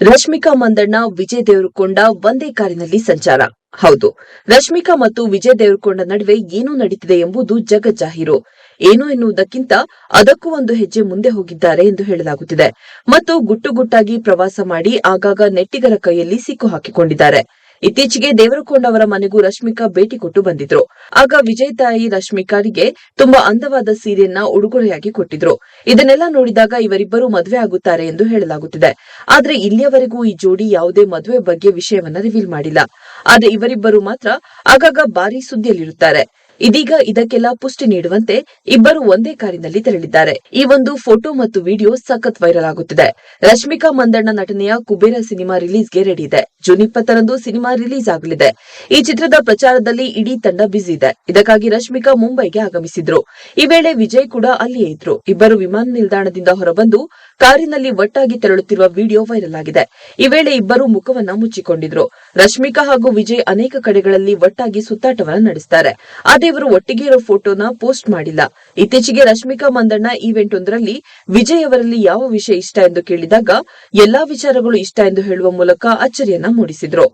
ರಶ್ಮಿಕಾ ಮಂದಣ್ಣ ವಿಜಯ್ ದೇವರಕೊಂಡ ಒಂದೇ ಕಾರಿನಲ್ಲಿ ಸಂಚಾರ. ಹೌದು, ರಶ್ಮಿಕಾ ಮತ್ತು ವಿಜಯ್ ದೇವರಕೊಂಡ ನಡುವೆ ಏನು ನಡೀತಿದೆ ಎಂಬುದು ಜಗಜ್ಜಾಹೀರು. ಏನು ಎನ್ನುವುದಕ್ಕಿಂತ ಅದಕ್ಕೂ ಒಂದು ಹೆಜ್ಜೆ ಮುಂದೆ ಹೋಗಿದ್ದಾರೆ ಎಂದು ಹೇಳಲಾಗುತ್ತಿದೆ. ಮತ್ತು ಗುಟ್ಟುಗುಟ್ಟಾಗಿ ಪ್ರವಾಸ ಮಾಡಿ ಆಗಾಗ ನೆಟ್ಟಿಗರ ಕೈಯಲ್ಲಿ ಸಿಕ್ಕು ಹಾಕಿಕೊಂಡಿದ್ದಾರೆ. ಇತ್ತೀಚೆಗೆ ದೇವರಕೊಂಡ ಅವರ ಮನೆಗೂ ರಶ್ಮಿಕಾ ಭೇಟಿ ಕೊಟ್ಟು ಬಂದಿದ್ರು. ಆಗ ವಿಜಯ್ ತಾಯಿ ರಶ್ಮಿಕಾರಿಗೆ ತುಂಬಾ ಅಂದವಾದ ಸೀರೆಯನ್ನ ಉಡುಗೊರೆಯಾಗಿ ಕೊಟ್ಟಿದ್ರು. ಇದನ್ನೆಲ್ಲ ನೋಡಿದಾಗ ಇವರಿಬ್ಬರು ಮದುವೆ ಆಗುತ್ತಾರೆ ಎಂದು ಹೇಳಲಾಗುತ್ತಿದೆ. ಆದ್ರೆ ಇಲ್ಲಿಯವರೆಗೂ ಈ ಜೋಡಿ ಯಾವುದೇ ಮದುವೆ ಬಗ್ಗೆ ವಿಷಯವನ್ನ ರಿವೀಲ್ ಮಾಡಿಲ್ಲ. ಆದ್ರೆ ಇವರಿಬ್ಬರು ಮಾತ್ರ ಆಗಾಗ ಭಾರಿ ಸುದ್ದಿಯಲ್ಲಿರುತ್ತಾರೆ. ಇದೀಗ ಇದಕ್ಕೆಲ್ಲ ಪುಷ್ಟಿ ನೀಡುವಂತೆ ಇಬ್ಬರು ಒಂದೇ ಕಾರಿನಲ್ಲಿ ತೆರಳಿದ್ದಾರೆ. ಈ ಒಂದು ಫೋಟೋ ಮತ್ತು ವಿಡಿಯೋ ಸಖತ್ ವೈರಲ್ ಆಗುತ್ತಿದೆ. ರಶ್ಮಿಕಾ ಮಂದಣ್ಣ ನಟನೆಯ ಕುಬೇರ ಸಿನಿಮಾ ರಿಲೀಸ್ಗೆ ರೆಡಿ ಇದೆ. ಜೂನ್ 20ರಂದು ಸಿನಿಮಾ ರಿಲೀಸ್ ಆಗಲಿದೆ. ಈ ಚಿತ್ರದ ಪ್ರಚಾರದಲ್ಲಿ ಇಡೀ ತಂಡ ಬ್ಯುಸಿ ಇದೆ. ಇದಕ್ಕಾಗಿ ರಶ್ಮಿಕಾ ಮುಂಬೈಗೆ ಆಗಮಿಸಿದ್ರು. ಈ ವೇಳೆ ವಿಜಯ್ ಕೂಡ ಅಲ್ಲಿಯೇ ಇದ್ರು. ಇಬ್ಬರು ವಿಮಾನ ನಿಲ್ದಾಣದಿಂದ ಹೊರಬಂದು ಕಾರಿನಲ್ಲಿ ಒಟ್ಟಾಗಿ ತೆರಳುತ್ತಿರುವ ವಿಡಿಯೋ ವೈರಲ್ ಆಗಿದೆ. ಈ ವೇಳೆ ಇಬ್ಬರು ಮುಖವನ್ನ ಮುಚ್ಚಿಕೊಂಡಿದ್ರು. ರಶ್ಮಿಕಾ ಹಾಗೂ ವಿಜಯ್ ಅನೇಕ ಕಡೆಗಳಲ್ಲಿ ಒಟ್ಟಾಗಿ ಸುತ್ತಾಟವನ್ನ ನಡೆಸುತ್ತಾರೆ. ಆದ್ರೆ ಇವರು ಒಟ್ಟಿಗೆ ಇರೋ ಫೋಟೋನ ಪೋಸ್ಟ್ ಮಾಡಿಲ್ಲ. ಇತ್ತೀಚೆಗೆ ರಶ್ಮಿಕಾ ಮಂದಣ್ಣ ಈವೆಂಟ್ ಒಂದರಲ್ಲಿ ವಿಜಯ್ ಅವರಲ್ಲಿ ಯಾವ ವಿಷಯ ಇಷ್ಟ ಎಂದು ಕೇಳಿದಾಗ ಎಲ್ಲಾ ವಿಚಾರಗಳು ಇಷ್ಟ ಎಂದು ಹೇಳುವ ಮೂಲಕ ಅಚ್ಚರಿಯನ್ನ ಮೂಡಿಸಿದ್ರು.